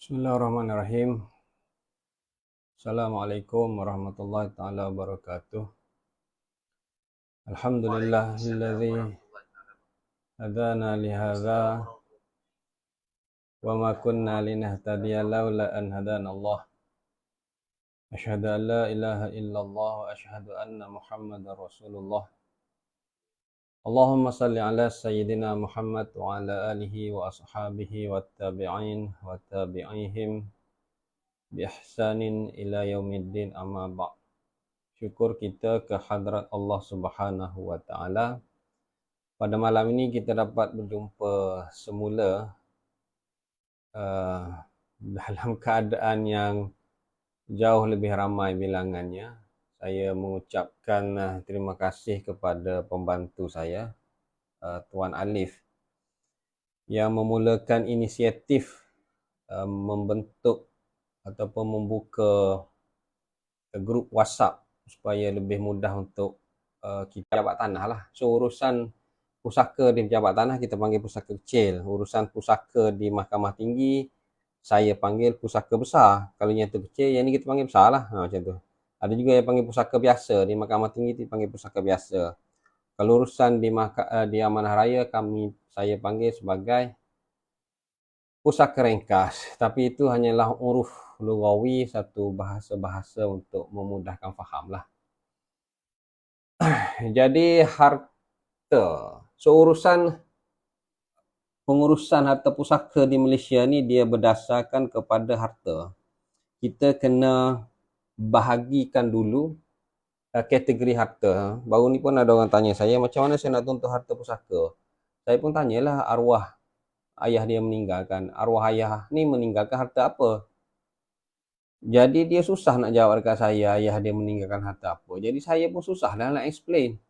Bismillahirrahmanirrahim. Assalamualaikum warahmatullahi taala wabarakatuh. Alhamdulillahilladzi hadana li hadza wa ma kunna linahtadiya laula an hadanallah. Asyhadu an la ilaha illallah wa asyhadu anna Muhammadar Rasulullah. Allahumma salli ala sayyidina Muhammad wa ala alihi wa ashabihi wat tabi'in wa tabi'ihim bi ihsanin ila yaumiddin, amma ba'd. Syukur kita ke hadrat Allah Subhanahu wa taala. Pada malam ini kita dapat berjumpa semula dalam keadaan yang jauh lebih ramai bilangannya. Saya mengucapkan terima kasih kepada pembantu saya, Tuan Alif, yang memulakan inisiatif membentuk ataupun membuka grup WhatsApp supaya lebih mudah untuk kita pejabat tanah lah. So urusan pusaka di pejabat tanah kita panggil pusaka kecil, urusan pusaka di mahkamah tinggi saya panggil pusaka besar. Kalau yang tu kecil, yang ni kita panggil besar lah, macam tu. Ada juga yang panggil pusaka biasa, di mahkamah tinggi tu panggil pusaka biasa. Kalau urusan di amanah raya saya panggil sebagai pusaka ringkas, tapi itu hanyalah uruf lugawi, satu bahasa-bahasa untuk memudahkan faham lah. Jadi harta, so pengurusan harta pusaka di Malaysia ni dia berdasarkan kepada harta. Kita kena bahagikan dulu kategori harta. Baru ni pun ada orang tanya saya, macam mana saya nak tuntut harta pusaka? Saya pun tanyalah arwah ayah dia meninggalkan. Arwah ayah ni meninggalkan harta apa? Jadi dia susah nak jawab dekat saya, ayah dia meninggalkan harta apa. Jadi saya pun susah dah nak explain.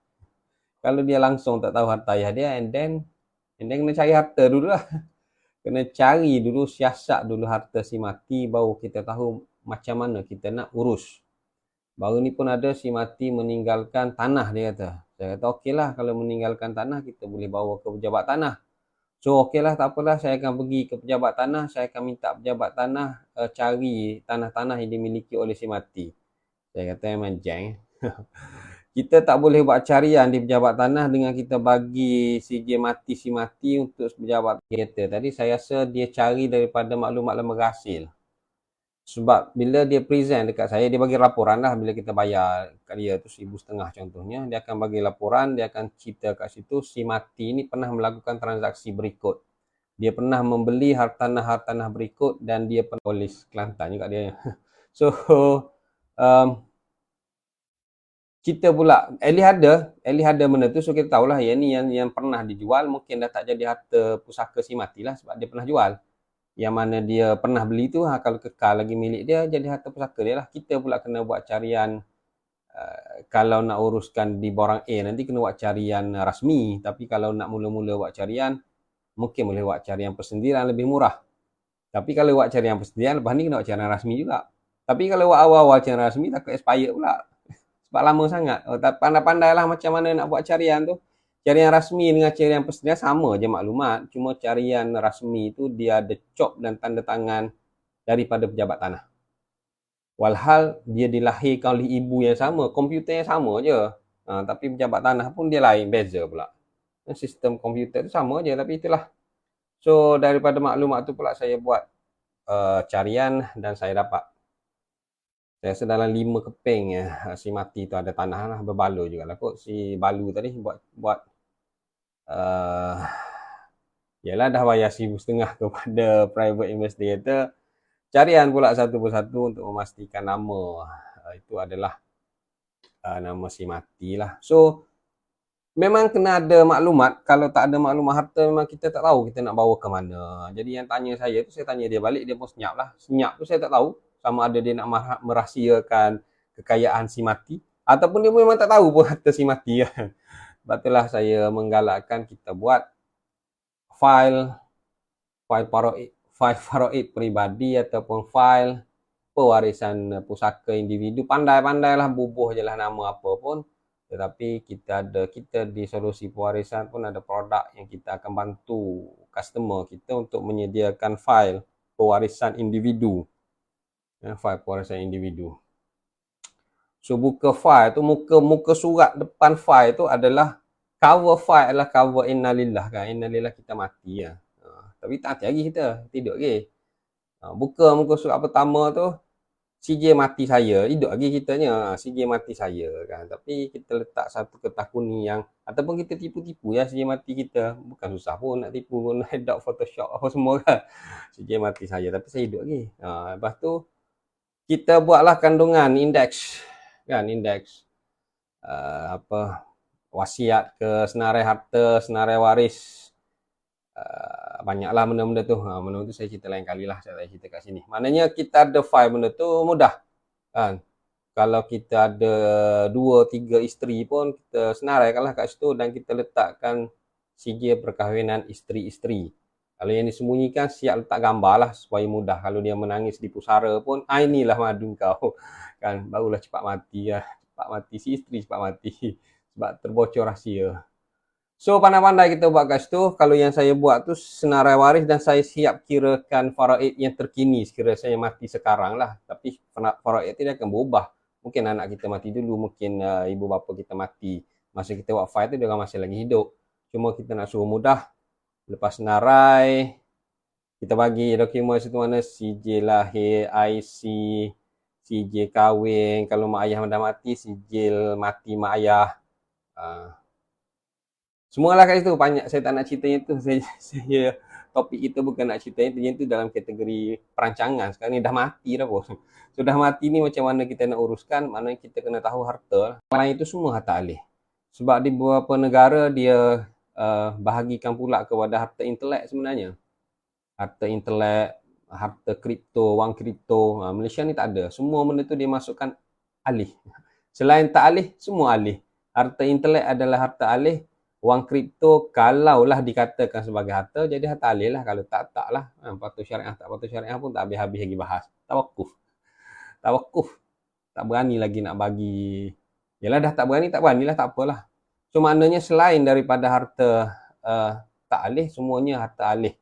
Kalau dia langsung tak tahu harta ayah dia, and then kena cari harta dulu lah. Kena cari dulu, siasat dulu harta si mati, baru kita tahu macam mana kita nak urus. Baru ni pun ada si mati meninggalkan tanah, dia kata. Saya kata okey lah, kalau meninggalkan tanah kita boleh bawa ke pejabat tanah. So okey lah, tak apalah, saya akan pergi ke pejabat tanah, saya akan minta pejabat tanah cari tanah-tanah yang dimiliki oleh si mati. Saya kata memang jeng. Kita tak boleh buat carian di pejabat tanah dengan kita bagi CJ mati si mati untuk pejabat kereta. Tadi saya rasa dia cari daripada maklumat lembaga hasil. Sebab bila dia present dekat saya, dia bagi laporan lah. Bila kita bayar kat dia tu RM1,500 contohnya, dia akan bagi laporan, dia akan cerita kat situ si mati ni pernah melakukan transaksi berikut. Dia pernah membeli hartanah-hartanah berikut dan dia pernah polis Kelantan juga dia. So kita pula Elih ada benda tu, so kita tahulah yang ni yang pernah dijual mungkin dah tak jadi harta pusaka si mati lah, sebab dia pernah jual. Yang mana dia pernah beli tu, kalau kekal lagi milik dia, jadi harta pusaka dia lah. Kita pula kena buat carian, kalau nak uruskan di borang A nanti kena buat carian rasmi, tapi kalau nak mula-mula buat carian, mungkin boleh buat carian persendirian lebih murah. Tapi kalau buat carian persendirian, lepas ni kena buat carian rasmi juga. Tapi kalau buat awal-awal carian rasmi, takut expired pula, sebab lama sangat. Pandai-pandailah macam mana nak buat carian tu. Carian rasmi dengan carian persendirian sama je maklumat, cuma carian rasmi tu dia ada cop dan tanda tangan daripada pejabat tanah. Walhal dia dilahirkan oleh ibu yang sama, komputer yang sama je. Tapi pejabat tanah pun dia lain, beza pula. Sistem komputer tu sama je, tapi itulah. So daripada maklumat tu pula saya buat carian dan saya dapat. Saya rasa dalam 5 keping si mati tu ada tanah lah, berbaloi juga lah kot. Si balu tadi buat yalah dah bayar RM1,500 kepada private investigator. Carian pula satu persatu untuk memastikan nama itu adalah nama si mati lah. So memang kena ada maklumat. Kalau tak ada maklumat harta, memang kita tak tahu kita nak bawa ke mana. Jadi yang tanya saya tu, saya tanya dia balik, dia pun senyap lah. Senyap tu saya tak tahu sama ada dia nak merahsiakan kekayaan si mati, ataupun dia memang tak tahu pun harta si mati. Sebab itulah saya menggalakkan kita buat file faraid peribadi ataupun file pewarisan pusaka individu. Pandai-pandailah, bubuh je lah nama apa pun. Tetapi kita di solusi pewarisan pun ada produk yang kita akan bantu customer kita untuk menyediakan file pewarisan individu. File pewarisan individu. So buka file tu, muka surat depan file tu adalah cover file adalah cover innalillah kan. Innalillah kita mati ya. Tapi tak hati lagi kita, tidur lagi. Buka muka surat pertama tu, CJ mati saya, hidup lagi kitanya, CJ mati saya kan. Tapi kita letak satu kertas kuning yang, ataupun kita tipu-tipu ya CJ mati kita. Bukan susah pun nak tipu, guna Adobe Photoshop apa semua kan. CJ mati saya, tapi saya hidup lagi. Lepas tu, kita buatlah kandungan indeks kan, indeks wasiat ke, senarai harta, senarai waris, banyaklah benda-benda tu. Benda tu saya cerita lain kali lah, saya cerita kat sini. Maknanya kita ada file benda tu mudah kan. Kalau kita ada 2-3 isteri pun, kita senaraikanlah kat situ dan kita letakkan sijil perkahwinan isteri-isteri. Kalau yang disembunyikan, siap letak gambar lah supaya mudah. Kalau dia menangis di pusara pun, inilah madu kau kan, barulah cepat mati ya. Cepat mati si isteri, cepat mati sebab terbocor rahsia. So pandai-pandai kita buat kat situ. Kalau yang saya buat tu senarai waris dan saya siap kirakan faraid yang terkini sekira saya mati sekarang lah. Tapi faraid tidak akan berubah. Mungkin anak kita mati dulu, mungkin ibu bapa kita mati. Masa kita buat file tu dia masih lagi hidup. Cuma kita nak suruh mudah. Lepas senarai, kita bagi dokumen situ mana sijil lahir, IC, sijil kahwin. Kalau mak ayah dah mati, sijil mati mak ayah. Semualah kat situ, banyak saya tak nak ceritanya tu. Saya topik kita bukan nak ceritanya tu, yang tu dalam kategori perancangan. Sekarang ni dah mati dah pun. Sudah mati ni macam mana kita nak uruskan, mana kita kena tahu harta. Orang itu semua harta alih. Sebab di beberapa negara dia bahagikan pula kepada harta intelek sebenarnya. Harta intelek, harta kripto, wang kripto. Malaysia ni tak ada. Semua benda tu dia masukkan alih. Selain tak alih, semua alih. Harta intelek adalah harta alih. Wang kripto kalaulah dikatakan sebagai harta, jadi harta alih lah. Kalau tak lah. Patuh syariah, tak patuh syariah pun tak habis-habis lagi bahas. Tawakuf. Tak berani lagi nak bagi. Yalah dah tak berani lah, tak apalah. So maknanya selain daripada harta tak alih, semuanya harta alih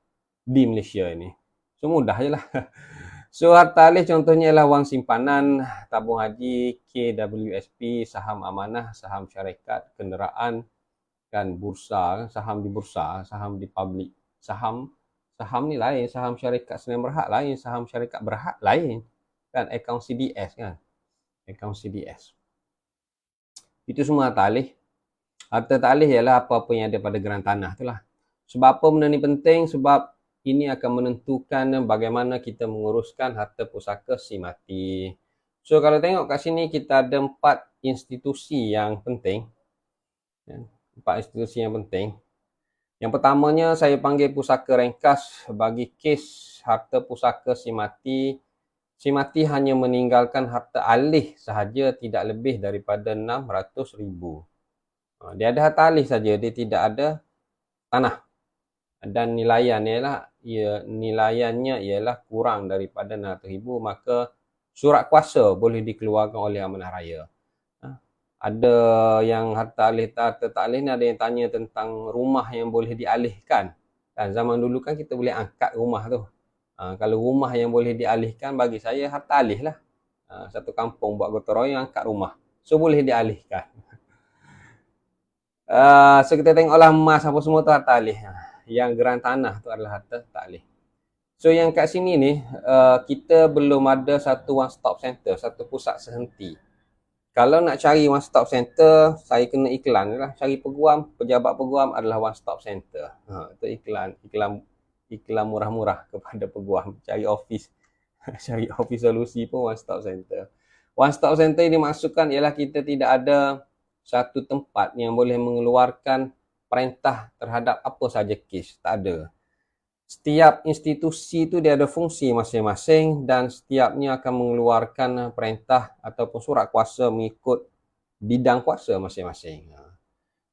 di Malaysia ini. So mudah je lah. So harta alih contohnya ialah wang simpanan, tabung haji, KWSP, saham amanah, saham syarikat, kenderaan, kan bursa, saham di bursa, saham di public, saham ni lain, saham syarikat Senin Berhad lain, saham syarikat Berhad lain, kan, akaun CDS kan, akaun CDS. Itu semua harta alih. Harta tak alih ialah apa-apa yang ada pada geran tanah tu lah. Sebab apa benda ni penting? Sebab ini akan menentukan bagaimana kita menguruskan harta pusaka si mati. So kalau tengok kat sini kita ada 4 institusi yang penting. 4 institusi yang penting. Yang pertamanya saya panggil pusaka ringkas bagi kes harta pusaka si mati. Si mati hanya meninggalkan harta alih sahaja, tidak lebih daripada 600,000. Dia ada harta alih saja, dia tidak ada tanah. Dan nilaiannya ialah kurang daripada 600,000, maka surat kuasa boleh dikeluarkan oleh amanah raya. Ada yang harta tak alih ni, ada yang tanya tentang rumah yang boleh dialihkan. Dan zaman dulu kan kita boleh angkat rumah tu. Kalau rumah yang boleh dialihkan, bagi saya harta alih lah. Satu kampung buat gotong royong angkat rumah. So boleh dialihkan. So kita tengoklah emas apa semua tu harta alih. Yang geran tanah tu adalah harta tak alih. So yang kat sini ni, kita belum ada satu one stop center, satu pusat sehenti. Kalau nak cari one stop center, saya kena iklan lah. Cari peguam, pejabat peguam adalah one stop center. Itu iklan murah-murah kepada peguam. Cari office cari office solusi pun one stop center. One stop center yang dimaksudkan ialah kita tidak ada satu tempat yang boleh mengeluarkan perintah terhadap apa saja kes. Tak ada. Setiap institusi tu dia ada fungsi masing-masing dan setiapnya akan mengeluarkan perintah ataupun surat kuasa mengikut bidang kuasa masing-masing.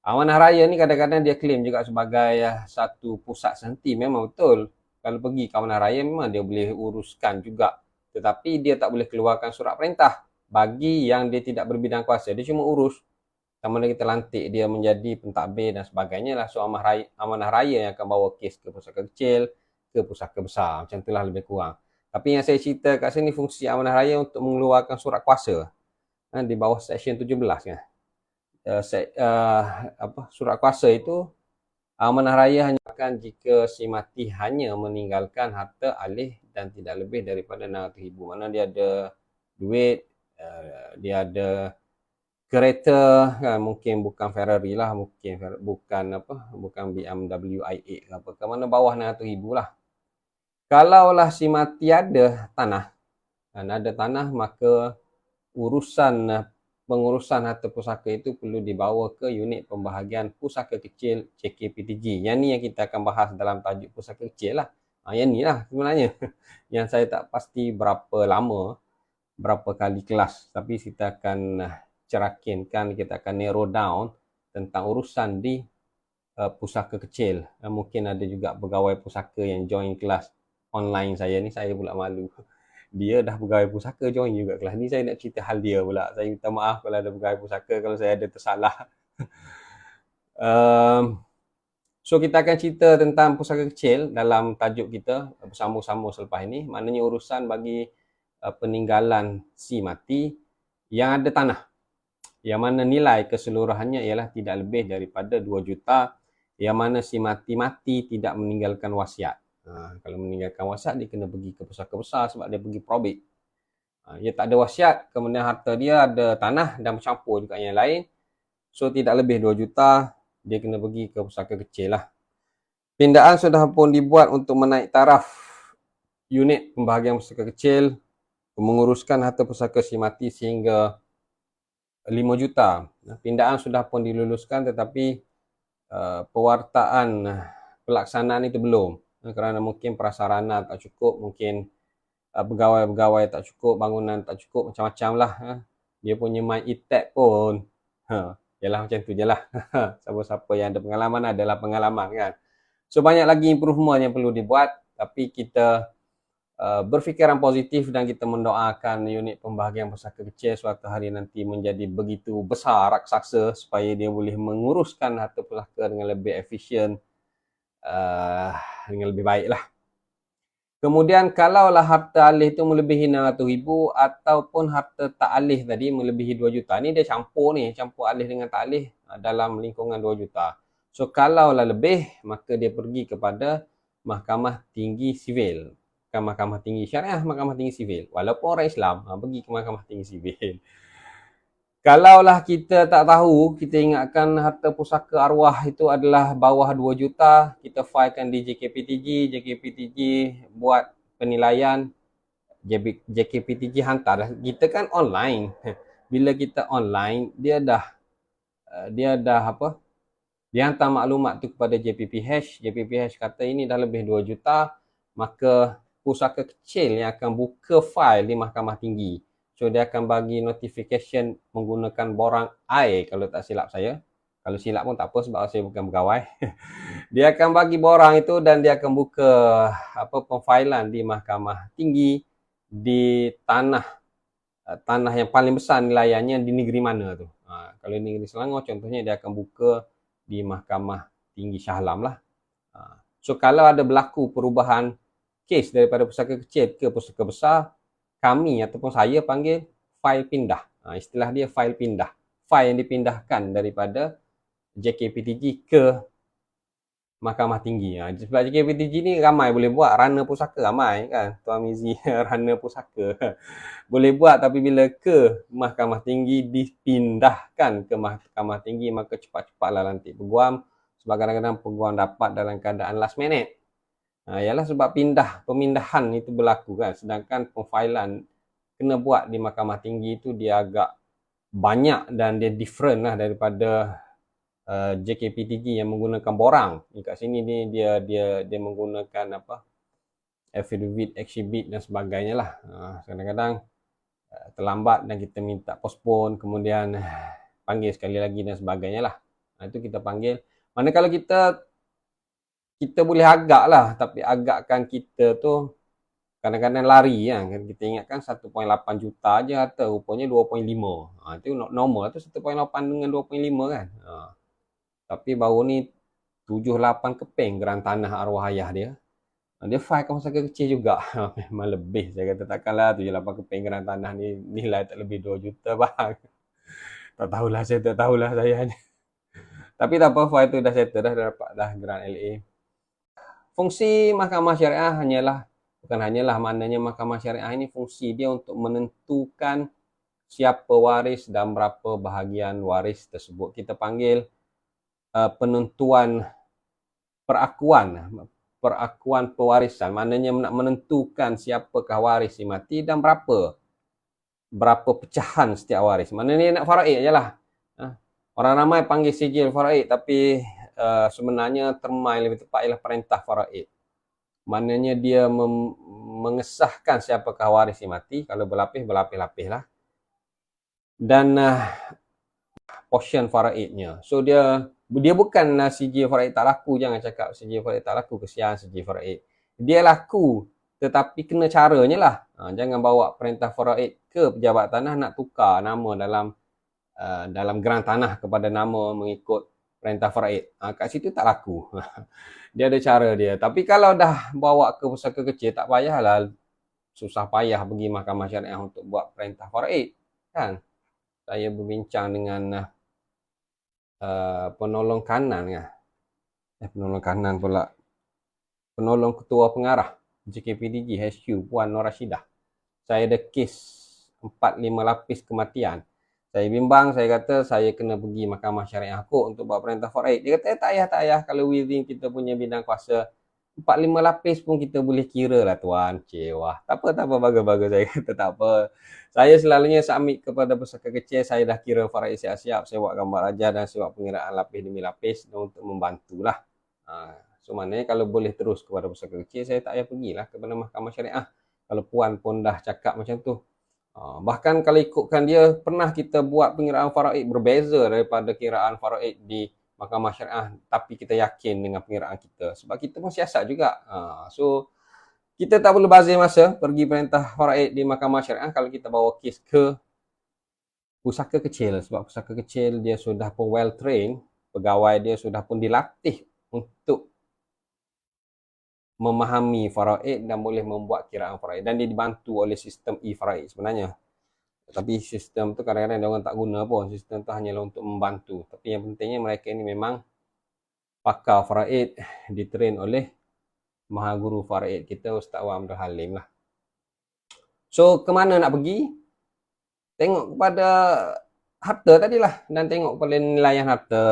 Amanah raya ni kadang-kadang dia claim juga sebagai satu pusat sehenti. Memang betul. Kalau pergi ke amanah raya memang dia boleh uruskan juga. Tetapi dia tak boleh keluarkan surat perintah bagi yang dia tidak berbidang kuasa. Dia cuma urus. Sama ada kita lantik dia menjadi pentadbir dan sebagainya lah. So amanah raya yang akan bawa kes ke pusaka kecil, ke ke pusaka besar. Macam itulah lebih kurang. Tapi yang saya cerita kat sini fungsi amanah raya untuk mengeluarkan surat kuasa. Di bawah seksyen 17 kan. Surat kuasa itu amanah raya hanya akan jika si mati hanya meninggalkan harta alih dan tidak lebih daripada 600,000. Mana dia ada duit, dia ada kereta kan, mungkin bukan Ferrari lah, mungkin bukan BMW i8 ke apa, ke mana bawah 600,000 lah. Kalaulah si mati ada tanah, maka pengurusan harta pusaka itu perlu dibawa ke unit pembahagian pusaka kecil JKPTG. Yang ni yang kita akan bahas dalam tajuk pusaka kecil lah. Yang ni lah sebenarnya. Yang saya tak pasti berapa lama, berapa kali kelas. Tapi kita akan cerakinkan, kita akan narrow down tentang urusan di pusaka kecil. Mungkin ada juga pegawai pusaka yang join kelas online saya ni, saya pula malu. Dia dah pegawai pusaka join juga kelas ni, saya nak cerita hal dia pula. Saya minta maaf kalau ada pegawai pusaka, kalau saya ada tersalah. So kita akan cerita tentang pusaka kecil dalam tajuk kita bersama-sama selepas ini. Maknanya urusan bagi peninggalan si mati yang ada tanah, yang mana nilai keseluruhannya ialah tidak lebih daripada 2 juta, yang mana si mati tidak meninggalkan wasiat. Kalau meninggalkan wasiat, dia kena pergi ke pusaka besar sebab dia pergi probate. Dia tak ada wasiat, kemudian harta dia ada tanah dan bercampur juga yang lain, so tidak lebih 2 juta, dia kena pergi ke pusaka kecil lah. Pindaan sudah pun dibuat untuk menaik taraf unit pembahagian pusaka kecil, menguruskan harta pusaka si mati sehingga 5 juta. Pindaan sudah pun diluluskan, tetapi pewartaan pelaksanaan itu belum, kerana mungkin prasarana tak cukup, mungkin pegawai-pegawai tak cukup, bangunan tak cukup, macam-macam lah. Dia punya main e-tag pun yalah macam tu je lah. Siapa-siapa yang ada pengalaman adalah pengalaman kan. So banyak lagi improvement yang perlu dibuat, tapi kita berfikiran positif dan kita mendoakan unit pembahagian pusaka kecil suatu hari nanti menjadi begitu besar, raksasa, supaya dia boleh menguruskan harta pusaka dengan lebih efisien, dengan lebih baik lah. Kemudian kalaulah harta alih itu melebihi 600,000 ataupun harta tak alih tadi melebihi 2 juta, ni dia campur alih dengan tak alih dalam lingkungan 2 juta. So kalaulah lebih, maka dia pergi kepada Mahkamah Tinggi Sivil. Bukan Mahkamah Tinggi Syariah, Mahkamah Tinggi Sivil. Walaupun orang Islam, pergi ke Mahkamah Tinggi Sivil. Kalaulah kita tak tahu, kita ingatkan harta pusaka arwah itu adalah bawah 2 juta, kita filekan di JKPTG buat penilaian, JKPTG hantar. Kita kan online. Bila kita online, dia hantar maklumat tu kepada JPPH kata ini dah lebih 2 juta, maka pusaka kecil yang akan buka file di Mahkamah Tinggi. So dia akan bagi notification menggunakan borang I kalau tak silap saya. Kalau silap pun tak apa sebab saya bukan pegawai. Dia akan bagi borang itu dan dia akan buka pemfailan di Mahkamah Tinggi di tanah yang paling besar nilaiannya di negeri mana tu. Kalau di negeri Selangor contohnya, dia akan buka di Mahkamah Tinggi Shah Alam lah. So kalau ada berlaku perubahan kes daripada pusaka kecil ke pusaka besar, kami ataupun saya panggil fail pindah. Istilah dia fail pindah. Fail yang dipindahkan daripada JKPTG ke Mahkamah Tinggi. Sebab JKPTG ni ramai boleh buat, runner pusaka ramai kan. Tuan Mizi runner pusaka boleh buat, tapi bila ke Mahkamah Tinggi dipindahkan ke Mahkamah Tinggi, maka cepat-cepatlah lantik peguam, sebab kadang-kadang peguam dapat dalam keadaan last minute. Ialah sebab pemindahan itu berlaku kan, sedangkan pemfailan kena buat di Mahkamah Tinggi itu dia agak banyak dan dia different lah daripada JKPTG yang menggunakan borang. Kat sini ni dia menggunakan affidavit, exhibit dan sebagainya lah. Kadang-kadang terlambat dan kita minta postpone, kemudian panggil sekali lagi dan sebagainya lah. Itu kita panggil. Manakala kita boleh agak lah, tapi agakkan kita tu kadang-kadang lari kan. Kita ingatkan 1.8 juta je harta, rupanya 2.5. Itu normal tu 1.8 dengan 2.5 kan. Tapi baru ni 7-8 keping geran tanah arwah ayah dia. Dia file kan pusaka kecil juga. Memang lebih. Saya kata takkanlah 78 keping geran tanah ni nilai tak lebih 2 juta bang. Tak tahulah, saya tak tahulah saya. Tapi tak apa, file tu dah settle dah dapat dah geran LA. Fungsi mahkamah syariah bukan hanyalah, maknanya mahkamah syariah ini fungsi dia untuk menentukan siapa waris dan berapa bahagian waris tersebut. Kita panggil penentuan perakuan pewarisan, maknanya nak menentukan siapakah waris si mati dan berapa pecahan setiap waris. Maknanya nak faraid je lah. Orang ramai panggil sijil faraid, tapi sebenarnya termai lebih tepat ialah perintah faraid. Maknanya dia mengesahkan siapakah waris si mati. Kalau berlapis lah. Dan portion faraidnya. So dia bukan sijil faraid tak laku. Jangan cakap sijil faraid tak laku, kesian sijil faraid. Dia laku, tetapi kena caranya lah. Jangan bawa perintah faraid ke pejabat tanah nak tukar nama dalam geran tanah kepada nama mengikut perintah faraid. Kat situ tak laku. Dia ada cara dia. Tapi kalau dah bawa ke pusaka kecil, tak payahlah susah payah pergi mahkamah syariah untuk buat perintah faraid. Kan? Saya berbincang dengan penolong kanan penolong ketua pengarah JKPDG HQ Puan Nur Rashidah. Saya ada kes 4-5 lapis kematian. Saya bimbang, saya kata saya kena pergi mahkamah syariah kot untuk buat perintah faraid. Dia kata tak payah, kalau within kita punya bidang kuasa 4-5 lapis pun kita boleh kira lah tuan. Wah, tak apa, bagus. Saya kata tak apa. Saya selalunya submit kepada pusaka kecil, saya dah kira faraid siap-siap. Saya buat gambar ajar dan saya buat pengiraan lapis demi lapis untuk membantulah. So maknanya kalau boleh terus kepada pusaka kecil, saya tak payah pergilah kepada mahkamah syariah. Kalau puan pun dah cakap macam tu. Bahkan kalau ikutkan dia, pernah kita buat pengiraan faraid berbeza daripada kiraan faraid di mahkamah syariah, tapi kita yakin dengan pengiraan kita. Sebab kita pun siasat juga. So, kita tak perlu bazir masa pergi perintah faraid di mahkamah syariah kalau kita bawa kes ke pusaka kecil. Sebab pusaka kecil dia sudah pun well trained, pegawai dia sudah pun dilatih untuk memahami faraid dan boleh membuat kiraan faraid. Dan dia dibantu oleh sistem e-faraid sebenarnya. Tapi sistem tu kadang-kadang dia orang tak guna pun. Sistem tu hanyalah untuk membantu. Tapi yang pentingnya mereka ini memang pakar faraid, ditrain oleh Maha Guru Faraid kita, Ustaz Wan Abdul Halim lah. So, kemana nak pergi? Tengok kepada harta tadilah. Dan tengok kepada nilaian harta.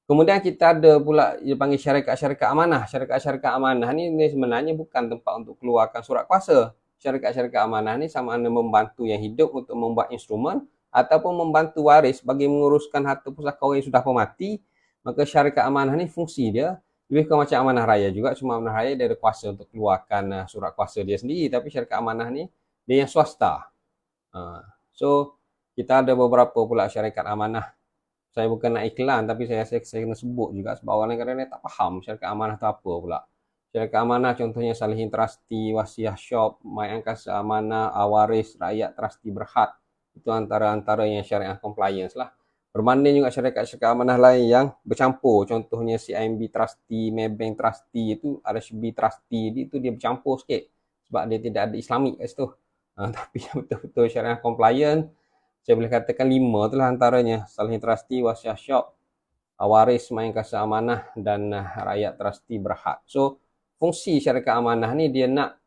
Kemudian kita ada pula dia panggil syarikat-syarikat amanah. Syarikat-syarikat amanah ni sebenarnya bukan tempat untuk keluarkan surat kuasa. Syarikat-syarikat amanah ni sama ada membantu yang hidup untuk membuat instrumen ataupun membantu waris bagi menguruskan harta pusaka orang yang sudah mati. Maka syarikat amanah ni fungsi dia lebih kurang macam amanah raya juga. Cuma amanah raya dia ada kuasa untuk keluarkan surat kuasa dia sendiri. Tapi syarikat amanah ni dia yang swasta. So kita ada beberapa pula syarikat amanah. Saya bukan nak iklan, tapi saya kena sebut juga sebab orang kadang-kadang tak faham syarikat amanah tu apa pula. Syarikat amanah contohnya Salihin Trustee, Wasiah Shop, My Angkasa Amanah, Awaris, Rakyat Trustee Berhad. Itu antara yang syariah compliance lah. Berbanding juga syarikat-syarikat amanah lain yang bercampur. Contohnya CIMB Trustee, Maybank Trustee, itu RHB Trustee, itu dia bercampur sikit. Sebab dia tidak ada Islamik kat situ. Tapi yang betul-betul syariah compliance, saya boleh katakan 5 itulah antaranya. Salihin Trustee, Wasiah Shop, Awaris, My Angkasa Amanah, dan Rakyat Trustee Berhad. So, fungsi syarikat amanah ni dia nak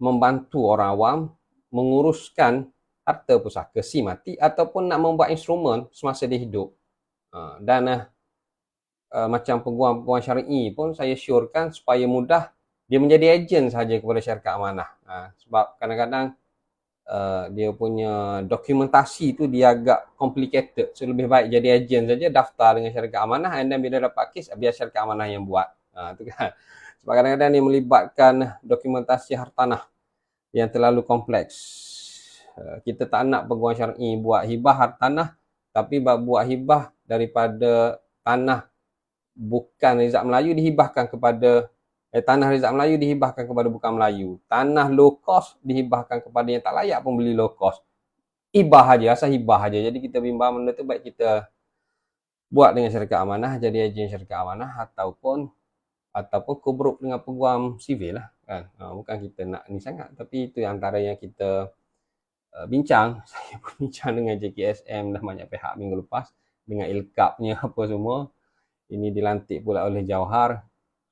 membantu orang awam menguruskan harta pusaka si mati ataupun nak membuat instrumen semasa dia hidup. Dan macam peguam-peguam syar'i pun saya syorkan supaya mudah dia menjadi ejen sahaja kepada syarikat amanah. Sebab kadang-kadang dia punya dokumentasi tu dia agak complicated. So lebih baik jadi ejen saja, daftar dengan syarikat amanah, dan bila dapat kes biar syarikat amanah yang buat. Tu kan. Sebab kadang-kadang dia melibatkan dokumentasi hartanah yang terlalu kompleks. Kita tak nak peguam syar'i buat hibah hartanah, tapi buat hibah daripada tanah bukan Rizal Melayu dihibahkan kepada tanah Rizal Melayu dihibahkan kepada bukan Melayu. Tanah low cost dihibahkan kepada yang tak layak pun beli low cost. Hibah aja, asal hibah aja. Jadi kita bimbang benda tu baik kita buat dengan syarikat amanah, jadi ejen syarikat amanah ataupun ataupun kobruk dengan peguam sivil lah kan. Bukan kita nak ni sangat, tapi itu antara yang kita bincang. Saya pun bincang dengan JKSM dah banyak pihak minggu lepas, dengan ilkapnya apa semua. Ini dilantik pula oleh Jawhar.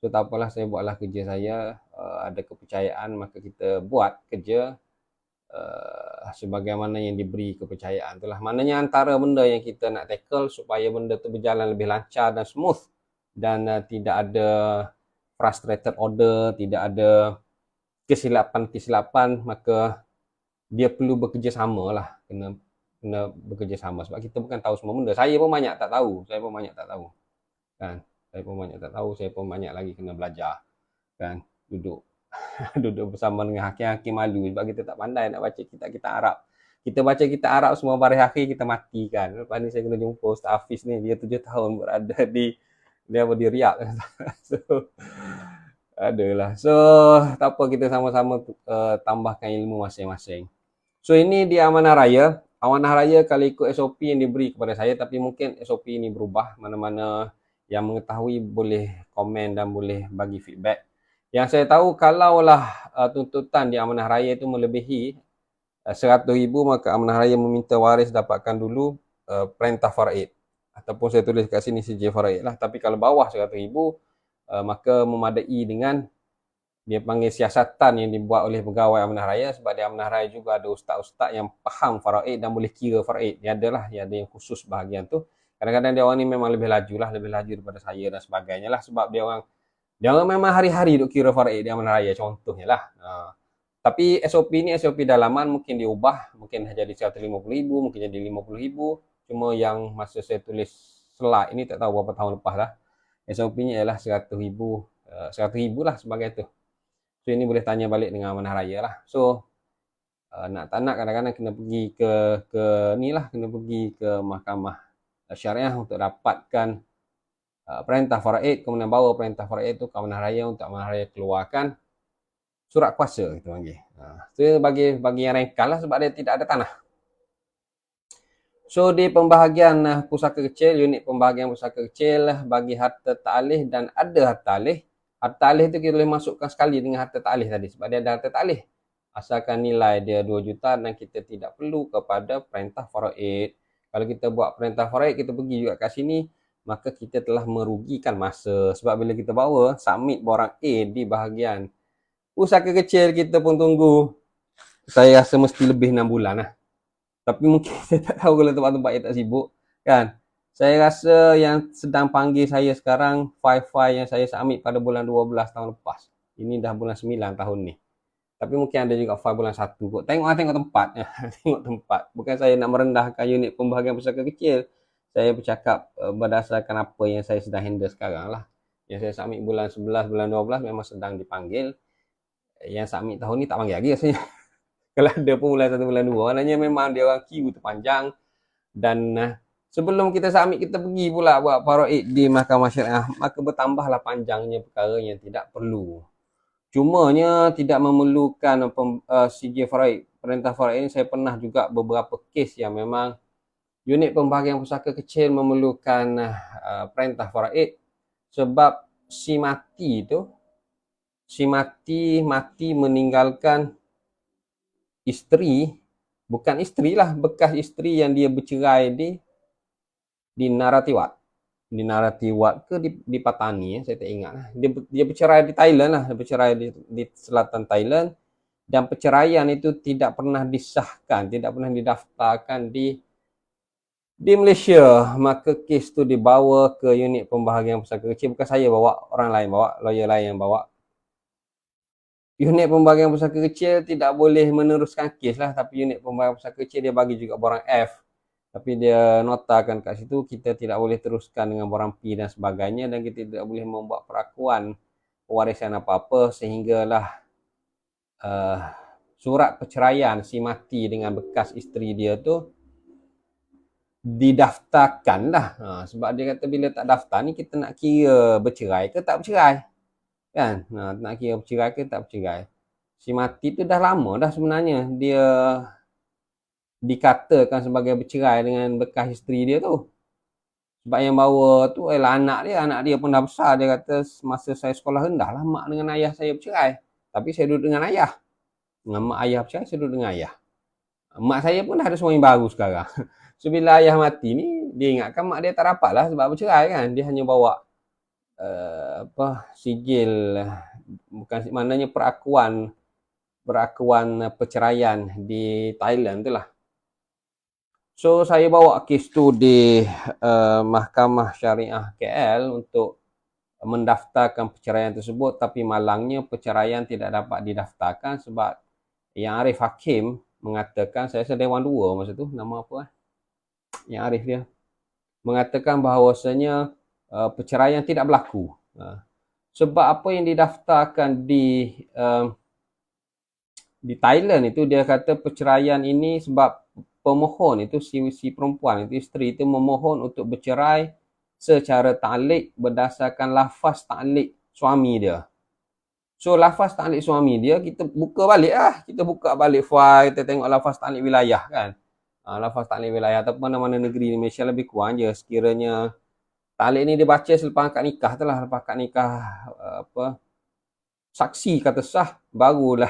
So tak apalah, saya buatlah kerja saya. Ada kepercayaan, maka kita buat kerja sebagaimana yang diberi kepercayaan. Itulah maknanya antara benda yang kita nak tackle supaya benda tu berjalan lebih lancar dan smooth, dan tidak ada frustrated order, tidak ada kesilapan-kesilapan, maka dia perlu bekerjasama lah. Kena bekerjasama sebab kita bukan tahu semua benda. Saya pun banyak tak tahu kan. Saya pun banyak lagi kena belajar kan. Duduk bersama dengan hakim-hakim malu sebab kita tak pandai nak baca kitab-kitab Arab. Kita baca kitab Arab semua, baris akhir kita mati kan. Lepas ni saya kena jumpa Ustaz Hafiz ni, dia 7 tahun berada di Riyadh. So adalah. So tak apa, kita sama-sama tambahkan ilmu masing-masing. So ini di Amanah Raya. Amanah Raya kalau ikut SOP yang diberi kepada saya, tapi mungkin SOP ini berubah. Mana-mana yang mengetahui boleh komen dan boleh bagi feedback. Yang saya tahu, kalaulah tuntutan di Amanah Raya itu melebihi 100,000, maka Amanah Raya meminta waris dapatkan dulu perintah faraid. Ataupun saya tulis kat sini sijil faraid lah. Tapi kalau bawah 100,000, maka memadai dengan dia panggil siasatan yang dibuat oleh pegawai Amanah Raya. Sebab di Amanah Raya juga ada ustaz-ustaz yang faham faraid dan boleh kira faraid. Dia ada yang khusus bahagian tu. Kadang-kadang dia orang ni memang lebih laju daripada saya dan sebagainya lah. Sebab dia orang memang hari-hari duk kira faraid di Amanah Raya contohnya lah. Tapi SOP ni SOP dalaman, mungkin diubah, mungkin jadi 150,000, mungkin jadi 50,000. Cuma yang masa saya tulis slide ini tak tahu berapa tahun lepas lah. SOP-nya ialah 100,000, 100,000 lah sebagai tu. So ini boleh tanya balik dengan Amanah Raya lah. So nak tak nak kadang-kadang kena pergi kena pergi ke mahkamah syariah untuk dapatkan perintah faraid, kemudian bawa perintah faraid tu ke Amanah Raya untuk Amanah Raya keluarkan surat kuasa kita panggil. Itu bagi yang rengkal lah sebab dia tidak ada tanah. So di pembahagian pusaka kecil, unit pembahagian pusaka kecil bagi harta ta'alih dan ada harta alih. Harta alih tu kita boleh masukkan sekali dengan harta ta'alih tadi sebab dia ada harta ta'alih. Asalkan nilai dia 2 juta dan kita tidak perlu kepada perintah faraid. Kalau kita buat perintah faraid, kita pergi juga kat sini, maka kita telah merugikan masa. Sebab bila kita bawa submit borang A di bahagian pusaka kecil, kita pun tunggu, saya rasa mesti lebih 6 bulan lah. Tapi mungkin saya tak tahu kalau tempat-tempat yang tak sibuk kan. Saya rasa yang sedang panggil saya sekarang file-file yang saya submit pada bulan 12 tahun lepas. Ini dah bulan 9 tahun ni. Tapi mungkin ada juga file bulan 1 kot. Tengok tempat. Tengok tempat. Bukan saya nak merendahkan unit pembahagian pusaka kecil. Saya bercakap berdasarkan apa yang saya sedang handle sekarang lah. Yang saya submit bulan 11, bulan 12 memang sedang dipanggil. Yang submit tahun ni tak panggil lagi rasanya. Kalau ada pun bulan 1, bulan 2. Maknanya memang dia orang queue terpanjang. Dan sebelum kita submit, kita pergi pula buat faraid di mahkamah syariah. Maka bertambahlah panjangnya perkara yang tidak perlu. Cumanya tidak memerlukan sijil faraid. Perintah faraid ini saya pernah juga beberapa kes yang memang unit pembahagian pusaka kecil memerlukan perintah faraid. Sebab si mati meninggalkan isteri, bukan isteri lah, bekas isteri yang dia bercerai di Narathiwat. Di Narathiwat ke di Patani, saya tak ingat lah. Dia bercerai di Thailand lah, dia bercerai di selatan Thailand, dan perceraian itu tidak pernah disahkan, tidak pernah didaftarkan di Malaysia. Maka kes tu dibawa ke unit pembahagian pusaka kecil. Bukan saya bawa, orang lain bawa, lawyer lain yang bawa. Unit pembahagian pusaka kecil tidak boleh meneruskan kes lah, tapi unit pembahagian pusaka kecil dia bagi juga borang F. Tapi dia notakan kat situ, kita tidak boleh teruskan dengan borang P dan sebagainya, dan kita tidak boleh membuat perakuan pewarisan apa-apa, sehinggalah surat perceraian si mati dengan bekas isteri dia tu didaftarkan dah. Sebab dia kata bila tak daftar ni, kita nak kira bercerai ke tak bercerai. Kan? Nak kira bercerai ke tak bercerai. Si mati tu dah lama dah sebenarnya dia dikatakan sebagai bercerai dengan bekas isteri dia tu. Sebab yang bawa tu ialah anak dia pun dah besar. Dia kata masa saya sekolah rendah lah mak dengan ayah saya bercerai. Tapi saya duduk dengan ayah. Dengan mak ayah bercerai, saya duduk dengan ayah. Mak saya pun dah ada suami baru sekarang. So bila ayah mati ni, dia ingatkan mak dia tak dapat lah sebab bercerai kan. Dia hanya bawa sijil, bukan maknanya perakuan perceraian di Thailand tu lah. So saya bawa kes tu di Mahkamah Syariah KL untuk mendaftarkan perceraian tersebut, tapi malangnya perceraian tidak dapat didaftarkan sebab Yang Arif Hakim mengatakan, saya rasa Dewan 2 masa tu, nama apa Yang Arif dia, mengatakan bahawasanya perceraian tidak berlaku. Sebab apa yang didaftarkan di Thailand itu, dia kata perceraian ini sebab pemohon itu, si perempuan itu, isteri itu memohon untuk bercerai secara ta'liq berdasarkan lafaz ta'liq suami dia. So lafaz ta'liq suami dia, kita buka balik lah. Kita buka balik file, kita tengok lafaz ta'liq wilayah kan. Lafaz ta'liq wilayah atau mana-mana negeri di Malaysia lebih kurang je. Sekiranya ta'liq ni dia baca selepas akad nikah tu lah. Lepas akad nikah saksi kata sah, barulah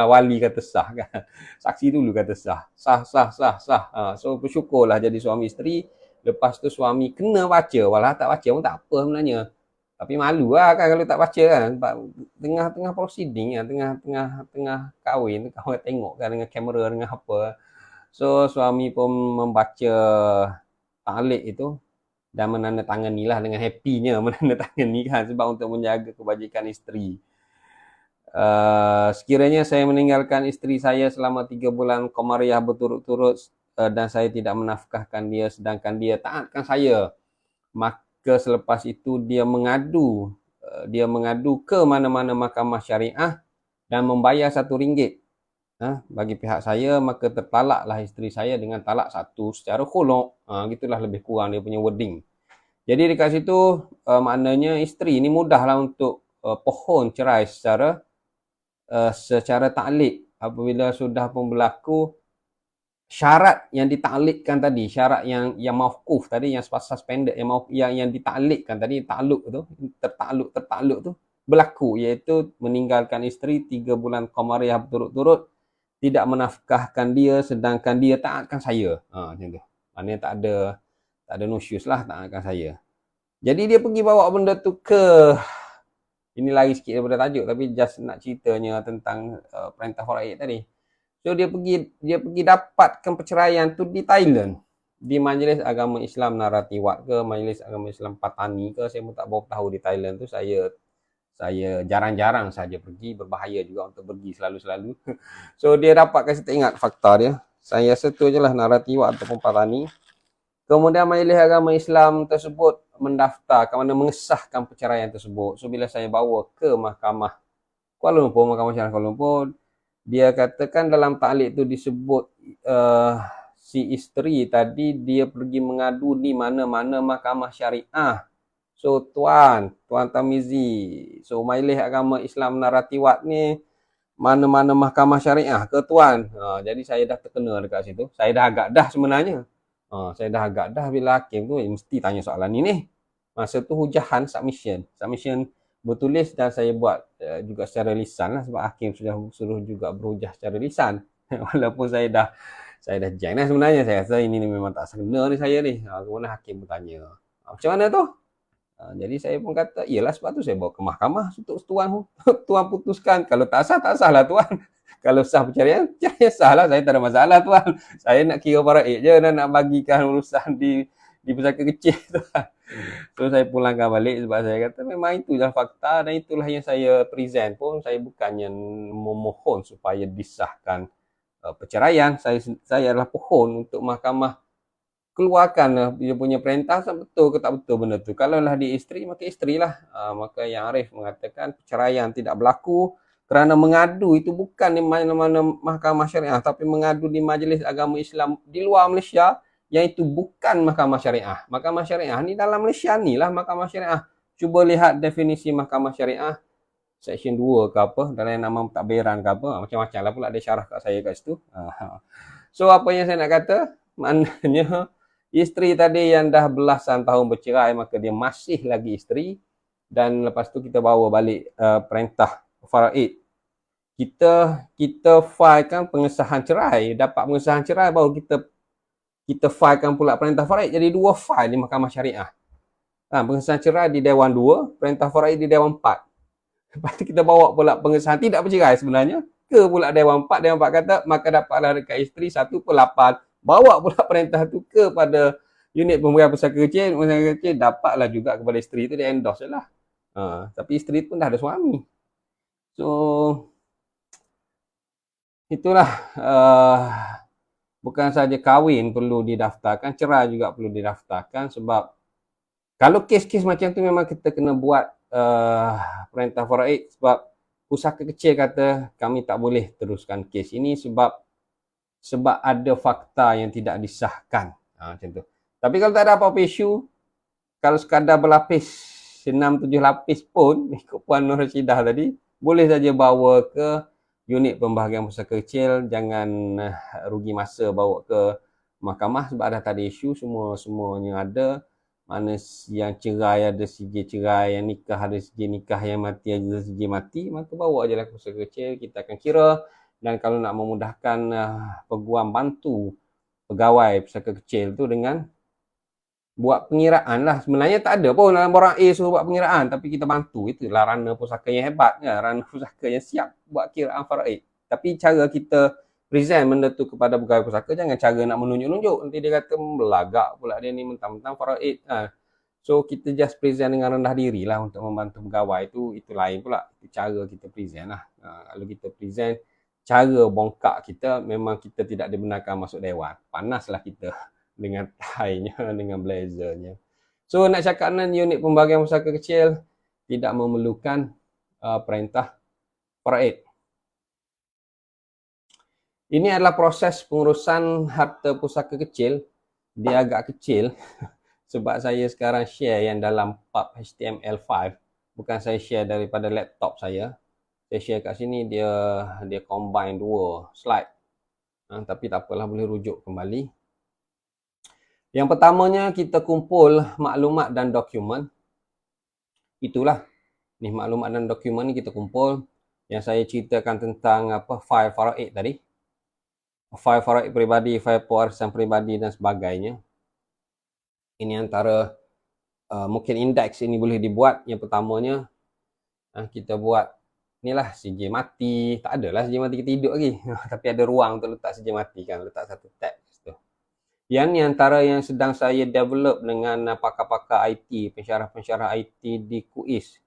wali kata sah kan. Saksi dulu kata sah. Sah. So bersyukurlah jadi suami isteri. Lepas tu suami kena baca. Walau tak baca pun tak apa sebenarnya. Tapi malu lah kan kalau tak baca kan. Tengah-tengah proceeding kan. Tengah kahwin. Kawan tengok kan dengan kamera dengan apa. So suami pun membaca ta'liq itu. Dan menandatangani lah dengan happy-nya menandatangani kan. Sebab untuk menjaga kebajikan isteri. Sekiranya saya meninggalkan isteri saya selama 3 bulan Komariah berturut-turut dan saya tidak menafkahkan dia sedangkan dia taatkan saya, maka selepas itu dia mengadu ke mana-mana mahkamah syariah dan membayar RM1 bagi pihak saya, maka tertalaklah isteri saya dengan talak 1 secara khuluk. Gitulah lebih kurang dia punya wording. Jadi dekat situ maknanya isteri ni mudahlah untuk pohon cerai secara ta'liq. Apabila sudah pun berlaku syarat yang ditaklikkan tadi, syarat yang mauquf tadi, yang suspended, yang ditaklikkan tadi, tertakluk tu berlaku, iaitu meninggalkan isteri 3 bulan Komariah berturut-turut, tidak menafkahkan dia sedangkan dia taatkan saya. Macam tu. Maknanya tak ada no shoes lah, taatkan saya. Jadi dia pergi bawa benda tu ke, ini lari sikit daripada tajuk tapi just nak ceritanya tentang perintah faraid tadi. So dia pergi dapatkan perceraian tu di Thailand, di Majlis Agama Islam Naratiwat ke Majlis Agama Islam Patani ke, saya pun tak berapa tahu. Di Thailand tu saya jarang-jarang saja pergi, berbahaya juga untuk pergi selalu-selalu. So dia dapatkan, saya tak ingat fakta dia, saya rasa tu je lah, Naratiwat ataupun Patani. Kemudian Majlis Agama Islam tersebut mendaftar, mengesahkan perceraian tersebut. So bila saya bawa ke mahkamah Kuala Lumpur, Mahkamah Syariah Kuala Lumpur, dia katakan dalam ta'liq tu disebut si isteri tadi dia pergi mengadu di mana-mana mahkamah syariah. So Tuan Tamizi, so Majlis Agama Islam Naratiwat ni mana-mana mahkamah syariah ke Tuan? Jadi saya dah terkena dekat situ. Saya dah agak dah sebenarnya. Saya dah agak dah bila hakim tu mesti tanya soalan ni. Masa tu hujahan submission bertulis dan saya buat juga secara lisan lah sebab hakim sudah suruh juga berhujah secara lisan. Walaupun saya dah jang lah sebenarnya. Saya rasa ini memang tak sena ni saya ni. Kemudian hakim bertanya, macam mana tu? Jadi saya pun kata, iyalah sebab tu saya bawa ke mahkamah untuk tuan putuskan. Kalau tak sah lah tuan. Kalau sah perceraian sah lah. Saya tak ada masalah tuan. Saya nak kira faraid je dan nak bagikan urusan di pesaka kecil tuan. So saya pulangkan balik sebab saya kata memang itulah fakta dan itulah yang saya present pun. Saya bukannya memohon supaya disahkan perceraian. Saya adalah pohon untuk mahkamah keluarkan dia punya perintah, betul ke tak betul benda tu. Kalau lah dia isteri, maka isterilah. Maka Yang Arif mengatakan perceraian tidak berlaku kerana mengadu itu bukan di mana-mana mahkamah syariah, tapi mengadu di Majlis Agama Islam di luar Malaysia, yang itu bukan mahkamah syariah. Mahkamah syariah ni dalam Malaysia ni lah mahkamah syariah. Cuba lihat definisi mahkamah syariah section 2 ke apa, dalam nama pentadbiran ke apa, macam-macam lah pula ada syarah kat saya kat situ. So apa yang saya nak kata, maknanya Isteri tadi yang dah belasan tahun bercerai, maka dia masih lagi isteri. Dan lepas tu kita bawa balik perintah faraid. Kita filekan pengesahan cerai, dapat pengesahan cerai baru kita filekan pula perintah faraid. Jadi 2 file di Mahkamah Syariah. Pengesahan cerai di Dewan 2, perintah faraid di Dewan 4. Lepas tu kita bawa pula pengesahan tidak bercerai sebenarnya ke pula Dewan 4. Dewan 4 kata maka dapatlah dekat isteri 1/8. Bawa pula perintah tu kepada unit pemberian pusaka kecil. Pusaka kecil dapatlah juga kepada isteri tu, dia endorse je lah. Tapi isteri pun dah ada suami. So itulah, bukan saja kahwin perlu didaftarkan, cerai juga perlu didaftarkan. Sebab kalau kes-kes macam tu memang kita kena buat perintah faraid. Sebab pusaka kecil kata kami tak boleh teruskan kes ini sebab ada fakta yang tidak disahkan. Macam tu. Tapi kalau tak ada apa-apa isu, kalau sekadar berlapis 6-7 lapis pun, ikut Puan Nur Rashidah tadi, boleh saja bawa ke unit pembahagian pusaka kecil. Jangan rugi masa bawa ke mahkamah sebab dah tak ada isu, semuanya ada. Mana yang cerai ada sijil cerai, yang nikah ada sijil nikah, yang mati ada sijil mati, maka bawa je lah pusaka kecil, kita akan kira. Dan kalau nak memudahkan peguam bantu pegawai pusaka kecil tu dengan buat pengiraan lah. Sebenarnya tak ada pun dalam orang A suruh buat pengiraan, tapi kita bantu. Itulah rana pusaka yang hebat, rana pusaka yang siap buat kiraan faraid. Tapi cara kita present benda tu kepada pegawai pusaka, jangan cara nak menunjuk-nunjuk. Nanti dia kata belagak pula dia ni, mentang-mentang faraid. So kita just present dengan rendah diri lah untuk membantu pegawai tu. Itu lain pula, itu cara kita present lah. Kalau kita present cara bongkak kita, memang kita tidak dibenarkan masuk dewan. Panaslah kita dengan tie-nya, dengan blazernya. So nak cakap dengan unit pembahagian pusaka kecil tidak memerlukan perintah faraid. Ini adalah proses pengurusan harta pusaka kecil. Dia agak kecil sebab saya sekarang share yang dalam pub HTML5. Bukan saya share daripada laptop saya. Saya share kat sini, dia combine 2 slide. Tapi tak apalah, boleh rujuk kembali. Yang pertamanya kita kumpul maklumat dan dokumen. Itulah. Ni maklumat dan dokumen ni kita kumpul. Yang saya ceritakan tentang file faraid tadi. File faraid peribadi, file pewarisan peribadi dan sebagainya. Ini antara mungkin indeks ini boleh dibuat. Yang pertamanya kita buat inilah sijil mati. Tak adalah sijil mati kita hidup lagi. Tapi ada ruang untuk letak sijil mati kan. Letak satu tab. Yang ni antara yang sedang saya develop dengan pakar-pakar IT, pensyarah-pensyarah IT di KUIS.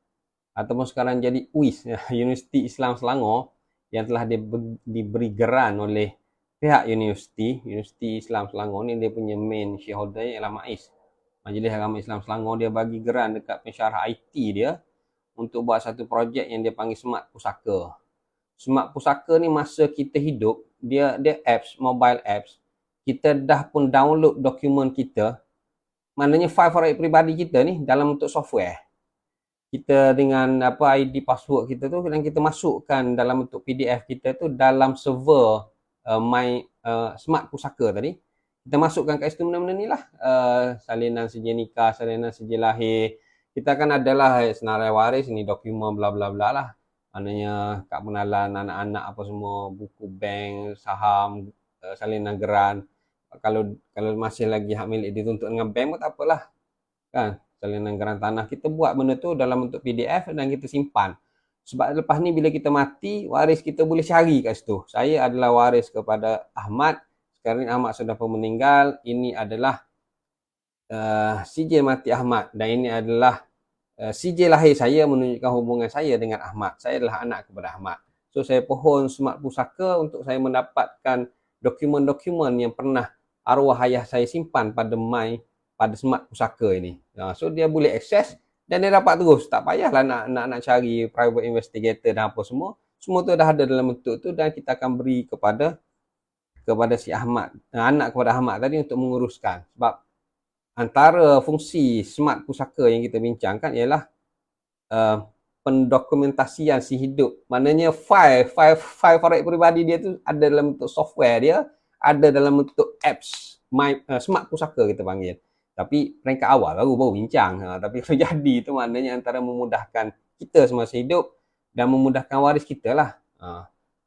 Ataupun sekarang jadi UIS, Universiti Islam Selangor, yang telah diberi geran oleh pihak Universiti Islam Selangor ni. Dia punya main shareholder ialah MAIS, Majlis Agama Islam Selangor. Dia bagi geran dekat pensyarah IT dia untuk buat satu projek yang dia panggil Smart Pusaka. Smart Pusaka ni masa kita hidup, dia apps, mobile apps. Kita dah pun download dokumen kita, maknanya file faraid peribadi kita ni dalam bentuk software. Kita dengan ID password kita tu, dan kita masukkan dalam bentuk PDF kita tu dalam server Smart Pusaka tadi. Kita masukkan kat situ benda-benda ni lah. Salinan sijil nikah, salinan sijil lahir. Kita akan adalah senarai waris, ni dokumen bla bla bla lah. Maknanya kad pengenalan anak-anak apa semua, buku bank, saham, salinan geran. Kalau masih lagi hak milik dituntut dengan bank pun tak apalah. Kan? Salinan geran tanah, kita buat benda tu dalam bentuk PDF dan kita simpan. Sebab lepas ni bila kita mati, waris kita boleh cari kat situ. Saya adalah waris kepada Ahmad. Sekarang ni Ahmad sudah pun meninggal. Ini adalah sijil mati Ahmad. Dan ini adalah sijil lahir saya menunjukkan hubungan saya dengan Ahmad. Saya adalah anak kepada Ahmad. So saya pohon Smart Pusaka untuk saya mendapatkan dokumen-dokumen yang pernah arwah ayah saya simpan pada Smart Pusaka ini. So dia boleh akses dan dia dapat terus. Tak payahlah nak cari private investigator dan apa semua. Semua tu dah ada dalam bentuk tu dan kita akan beri kepada si Ahmad, anak kepada Ahmad tadi untuk menguruskan. Sebab antara fungsi Smart Pusaka yang kita bincangkan ialah pendokumentasian si hidup. Maknanya file faraid peribadi dia tu ada dalam bentuk software dia, ada dalam bentuk apps. smart pusaka kita panggil. Tapi peringkat awal baru bincang. Tapi kalau jadi itu maknanya antara memudahkan kita semasa hidup dan memudahkan waris kita lah.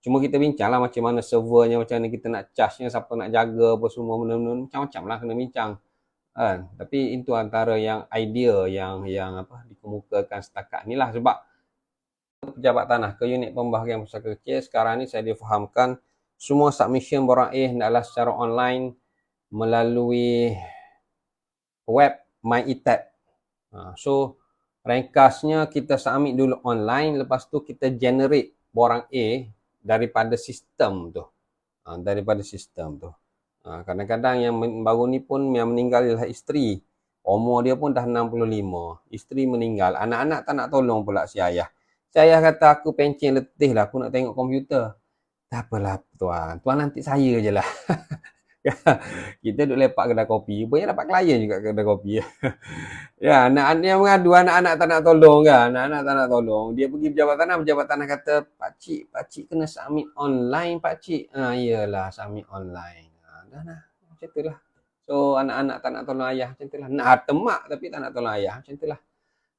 Cuma kita bincang lah macam mana servernya, macam mana kita nak charge-nya, siapa nak jaga apa semua benda-benda macam-macam lah kena bincang. Tapi itu antara yang idea yang apa dikemukakan setakat ni lah. Sebab pejabat tanah ke unit pembahagian pusaka kecil sekarang ni saya difahamkan semua submission borang A adalah secara online melalui web MyETAB. So ringkasnya kita submit dulu online, lepas tu kita generate borang A daripada sistem tu. Kadang-kadang yang baru ni pun yang meninggal ialah isteri. Umur dia pun dah 65. Isteri meninggal. Anak-anak tak nak tolong pula si ayah. Si ayah kata aku pencen letih lah, aku nak tengok komputer. Tak apalah tuan. Tuan nanti saya je lah. Kita duduk lepak kedai kopi. Rupanya dapat klien juga kedai kopi. Ya, anak-anak yang mengadu, anak-anak tak nak tolong kan. Anak-anak tak nak tolong. Dia pergi pejabat tanah kata, pakcik kena submit online pakcik. Iyalah submit online. Dah macam tu lah. So anak-anak tak nak tolong ayah macam tu lah. Nak harta mak tapi tak nak tolong ayah macam tu lah.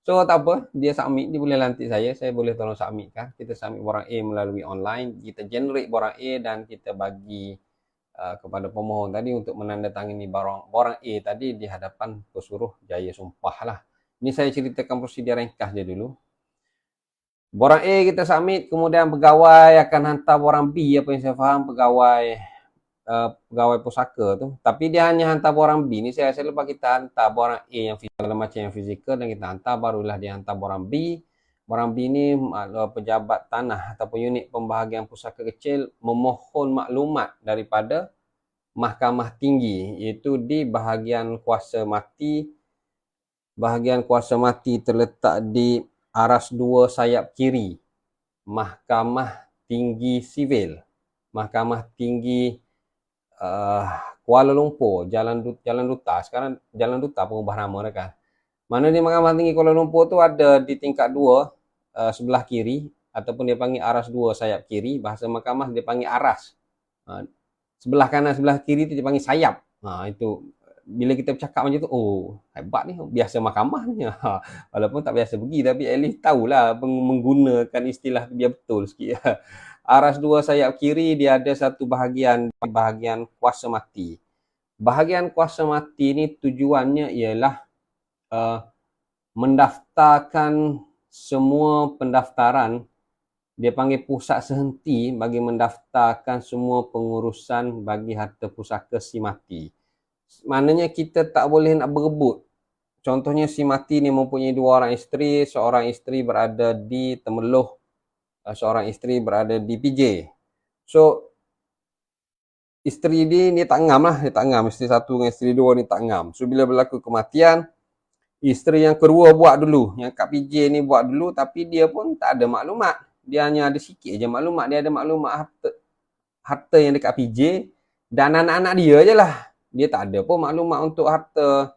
So tak apa, dia submit, dia boleh lantik saya boleh tolong submit kan. Kita submit borang A melalui online, kita generate borang A dan kita bagi kepada pemohon tadi untuk menandatangani borang A tadi di hadapan Pesuruh Jaya Sumpah lah. Ini saya ceritakan prosedur ringkas dia dulu. Borang A kita submit, kemudian pegawai akan hantar borang B, apa yang saya faham pegawai pusaka tu. Tapi dia hanya hantar borang B ni, saya rasa lepas kita hantar borang A yang fizikal macam yang fizikal dan kita hantar, barulah dia hantar borang B. Borang B ni pejabat tanah ataupun unit pembahagian pusaka kecil memohon maklumat daripada Mahkamah Tinggi, iaitu di bahagian kuasa mati. Bahagian kuasa mati terletak di aras 2 sayap kiri Mahkamah Tinggi Sivil, Mahkamah Tinggi Kuala Lumpur, Jalan Duta. Sekarang Jalan Duta pun ubah nama dah kan. Mana di Mahkamah Tinggi Kuala Lumpur tu ada di tingkat 2 sebelah kiri, ataupun dia panggil aras 2 sayap kiri. Bahasa mahkamah dia panggil aras. Sebelah kanan sebelah kiri tu dia panggil sayap. Itu bila kita bercakap macam tu, oh hebat ni, biasa mahkamah ni. Walaupun tak biasa pergi, tapi at least tahulah menggunakan istilah tu biar betul sikit. Aras 2 sayap kiri dia ada satu bahagian kuasa mati. Bahagian kuasa mati ni tujuannya ialah mendaftarkan semua pendaftaran. Dia panggil pusat sehenti bagi mendaftarkan semua pengurusan bagi harta pusaka si mati. Maknanya kita tak boleh nak berebut. Contohnya si mati ni mempunyai 2 orang isteri, seorang isteri berada di Temeloh, seorang isteri berada di PJ. So isteri ni tak ngam lah, dia tak ngam. Isteri 1 dengan isteri 2 ni tak ngam. So bila berlaku kematian, isteri yang kedua buat dulu, yang kat PJ ni buat dulu, tapi dia pun tak ada maklumat. Dia hanya ada sikit je maklumat. Dia ada maklumat harta yang dekat PJ dan anak-anak dia je lah. Dia tak ada pun maklumat untuk harta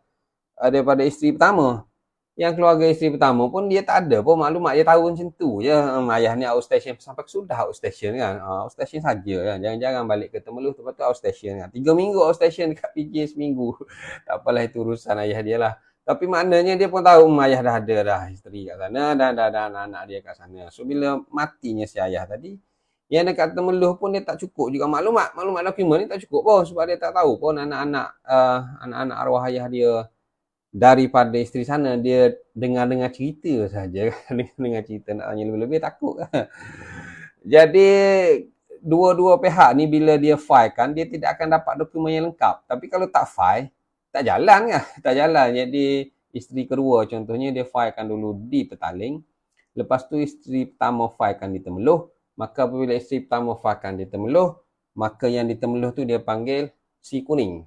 daripada isteri pertama. Yang keluarga isteri pertama pun dia tak ada pun maklumat. Dia tahu macam tu je. Ayah ni outstation sampai sudah outstation kan. Outstation saja kan. Jangan-jangan balik ke Temeloh, lepas tu outstation kan. 3 minggu outstation dekat PJ seminggu. Tak apalah, itu urusan ayah dia lah. Tapi maknanya dia pun tahu ayah dah ada dah isteri kat sana dan anak-anak dia kat sana. So bila matinya si ayah tadi, yang dekat Temeloh pun dia tak cukup juga maklumat dokumen ni tak cukup pun, sebab dia tak tahu pun anak-anak arwah ayah dia daripada isteri sana. Dia dengar cerita saja. Dengar cerita, nak tanya lebih-lebih takut. Jadi dua-dua pihak ni bila dia file kan, dia tidak akan dapat dokumen yang lengkap. Tapi kalau tak file, tak jalan kan? Tak jalan. Jadi isteri kedua contohnya dia filekan dulu di Petaling. Lepas tu isteri pertama filekan di Temeloh. Maka apabila isteri pertama filekan di Temeloh, maka yang di Temeloh tu dia panggil si kuning.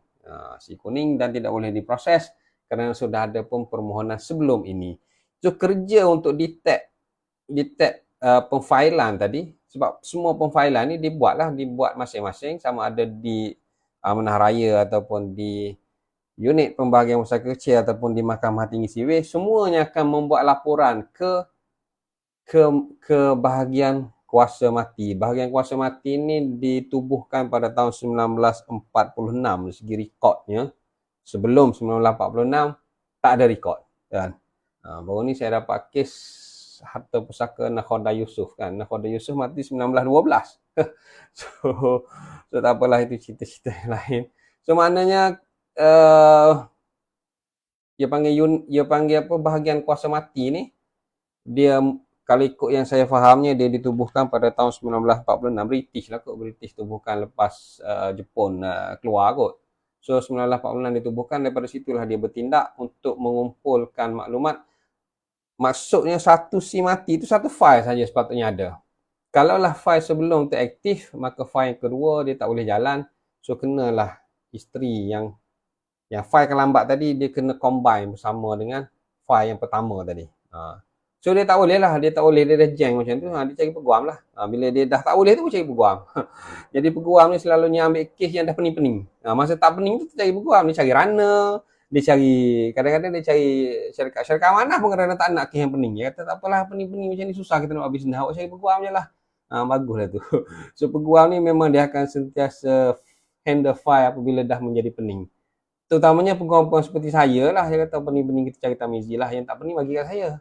Si kuning dan tidak boleh diproses kerana sudah ada pun permohonan sebelum ini. So kerja untuk detect pemfailan tadi, sebab semua pemfailan ni dibuat masing-masing, sama ada di Amanah Raya ataupun di unit pembahagian pusaka kecil ataupun di Mahkamah Tinggi Sivil, semuanya akan membuat laporan ke bahagian kuasa mati. Bahagian kuasa mati ni ditubuhkan pada tahun 1946 dari segi rekodnya. Sebelum 1946 tak ada rekod kan. Baru ni saya dapat kes harta pusaka Nakhoda Yusof kan. Nakhoda Yusof mati 1912. so tak apalah, itu cerita-cerita yang lain. So maknanya dia panggil apa, bahagian kuasa mati ni, dia kalau ikut yang saya fahamnya, dia ditubuhkan pada tahun 1946. British lah kot, British tubuhkan lepas Jepun keluar kot. So 1946 ditubuhkan, daripada situlah dia bertindak untuk mengumpulkan maklumat. Maksudnya satu si mati itu satu file saja sepatutnya ada. Kalaulah file sebelum tu aktif, maka file yang kedua dia tak boleh jalan. So kenalah isteri yang file yang lambat tadi, dia kena combine bersama dengan file yang pertama tadi. So dia tak boleh lah, dia dah jeng macam tu, dia cari peguam lah. Bila dia dah tak boleh tu, cari peguam. Jadi peguam ni selalunya ambil kes yang dah pening-pening. Masa tak pening tu cari peguam, dia cari runner, dia cari, kadang-kadang dia cari syarikat mana pun kadang-kadang tak nak kes yang pening. Dia kata tak apalah, pening-pening macam ni susah kita nak habis dah, awak cari peguam je lah. Baguslah tu. So peguam ni memang dia akan sentiasa handle file apabila dah menjadi pening. Terutamanya peguam-peguam seperti saya lah, saya kata pening-pening kita cari Tamizi lah, yang tak pening bagi kat saya.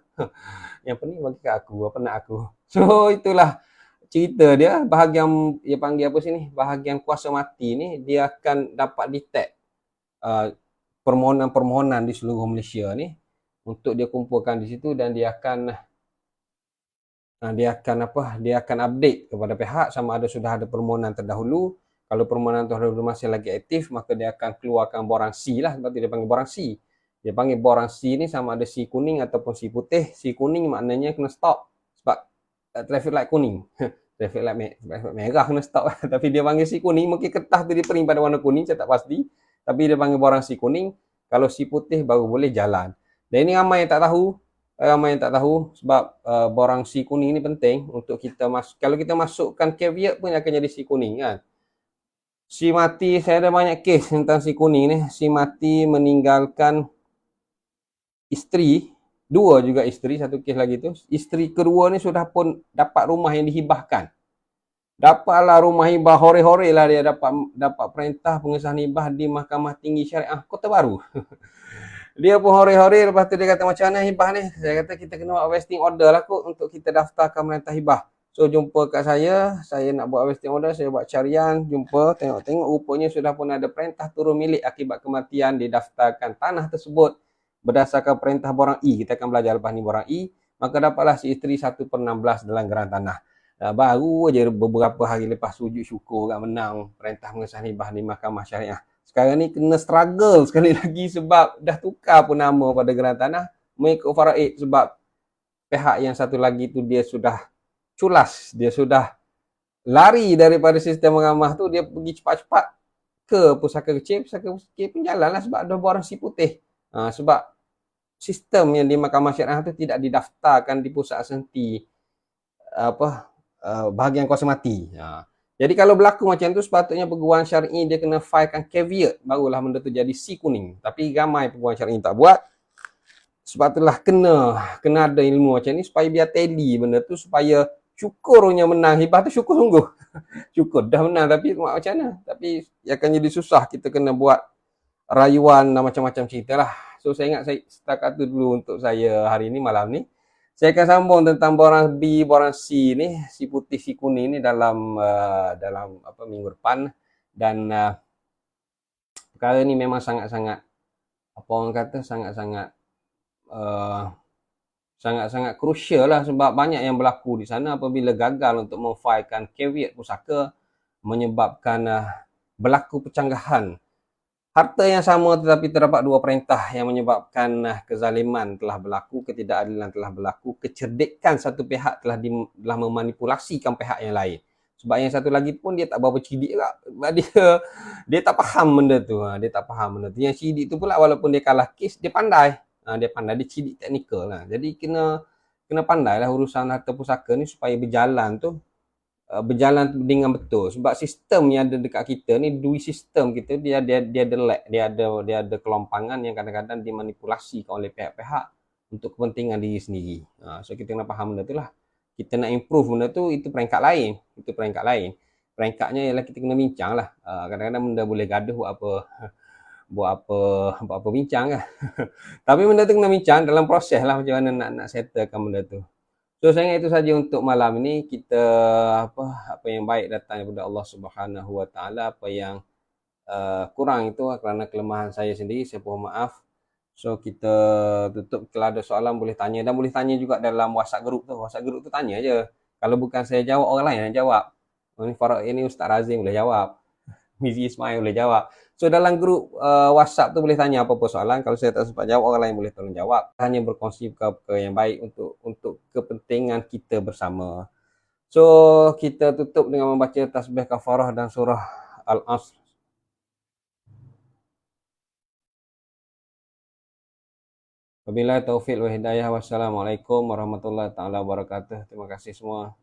Yang pening bagi kat aku, penat aku. So itulah cerita dia. Bahagian, dia panggil apa sini, bahagian kuasa mati ni, dia akan dapat detect permohonan-permohonan di seluruh Malaysia ni, untuk dia kumpulkan di situ, dan dia akan update kepada pihak sama ada sudah ada permohonan terdahulu. Kalau permohonan terdahulu masih lagi aktif, maka dia akan keluarkan borang C lah, sebab dia panggil borang C. Dia panggil borang C ni sama ada C kuning ataupun C putih. C kuning maknanya kena stop sebab traffic light kuning. Traffic light merah kena stop. Tapi dia panggil C kuning, mungkin kertas tu dia print pada warna kuning, saya tak pasti. Tapi dia panggil borang C kuning. Kalau C putih baru boleh jalan. Dan ini ramai yang tak tahu sebab borang C kuning ni penting untuk kita masuk. Kalau kita masukkan caveat pun akan jadi C kuning kan. Si mati, saya ada banyak kes tentang si kuning ni. Si mati meninggalkan isteri, dua juga isteri, satu kes lagi tu. Isteri kedua ni sudah pun dapat rumah yang dihibahkan. Dapatlah rumah hibah, hore-hore lah dia dapat perintah pengesahan hibah di Mahkamah Tinggi Syariah Kota Baru. Dia pun hore-hore, lepas tu dia kata macam mana hibah ni? Saya kata kita kena buat vesting order lah kot untuk kita daftarkan perintah hibah. So jumpa kat saya nak buat vesting order, saya buat carian, jumpa, tengok-tengok rupanya sudah pun ada perintah turun milik akibat kematian, didaftarkan tanah tersebut berdasarkan perintah borang I. Kita akan belajar lepas ni borang I. Maka dapatlah si isteri 1/16 dalam geran tanah. Baru je beberapa hari lepas sujud syukur kan menang perintah pengesahan hibah di Mahkamah Syariah. Sekarang ni kena struggle sekali lagi sebab dah tukar pun nama pada geran tanah mengikut faraid, sebab pihak yang satu lagi tu dia sudah culas, dia sudah lari daripada sistem mahkamah tu, dia pergi cepat-cepat ke pusaka kecil pun jalan lah sebab ada borang si putih. Sebab sistem yang di Mahkamah Syariah tu tidak didaftarkan di pusat senti bahagian kuasa mati. Jadi kalau berlaku macam tu, sepatutnya peguam syar'i dia kena filekan caveat, barulah benda tu jadi C kuning. Tapi ramai peguam syar'i tak buat. Sebab itulah kena ada ilmu macam ni supaya biar tally benda tu, supaya syukurnya menang hibah tu, syukur sungguh. Syukur dah menang, tapi macam mana? Tapi akan jadi susah, kita kena buat rayuan dan macam-macam cerita lah. So saya ingat saya setakat tu dulu untuk saya hari ni, malam ni. Saya akan sambung tentang borang B, borang C ni, si putih, si kuning ni dalam minggu depan. Dan perkara ni memang sangat-sangat sangat-sangat crucial lah, sebab banyak yang berlaku di sana apabila gagal untuk memfilekan caveat pusaka, menyebabkan berlaku pecanggahan harta yang sama tetapi terdapat dua perintah yang menyebabkan kezaliman telah berlaku, ketidakadilan telah berlaku, kecerdikan satu pihak telah memanipulasikan pihak yang lain. Sebab yang satu lagi pun dia tak berapa cerdik lah. Sebab dia tak faham benda tu. Yang cerdik tu pula walaupun dia kalah kes, dia pandai. Dia cerdik teknikal lah. Jadi kena pandai lah urusan harta pusaka ni supaya berjalan dengan betul. Sebab sistem yang ada dekat kita ni, dui sistem kita, dia ada lag, dia ada kelompangan yang kadang-kadang dimanipulasikan oleh pihak-pihak untuk kepentingan diri sendiri. So kita kena faham benda tu lah. kita nak improve benda tu, itu peringkat lain. Itu peringkat lain. Peringkatnya ialah kita kena bincang lah. Kadang-kadang benda boleh gaduh buat apa buat apa buat apa bincang kan. Tapi benda tu kena bincang dalam proses lah macam mana nak settlekan benda tu. So saya ingat itu saja untuk malam ini. Kita apa yang baik datang daripada Allah Subhanahu Wa Taala, apa yang kurang itu kerana kelemahan saya sendiri, saya mohon maaf. So kita tutup. Kalau ada soalan boleh tanya, dan boleh tanya juga dalam WhatsApp group tu. WhatsApp group tu tanya aje. Kalau bukan saya jawab, orang lain yang jawab. Ini Ustaz Razim boleh jawab. Mizi Ismail boleh jawab. So dalam grup WhatsApp tu boleh tanya apa-apa soalan. Kalau saya tak sempat jawab, orang lain boleh tolong jawab. Hanya berkongsi perkara yang baik untuk kepentingan kita bersama. So kita tutup dengan membaca tasbih kafarah dan surah Al-Asr. Wabillahi taufiq wa hidayah. Wassalamualaikum warahmatullahi taala wabarakatuh. Terima kasih semua.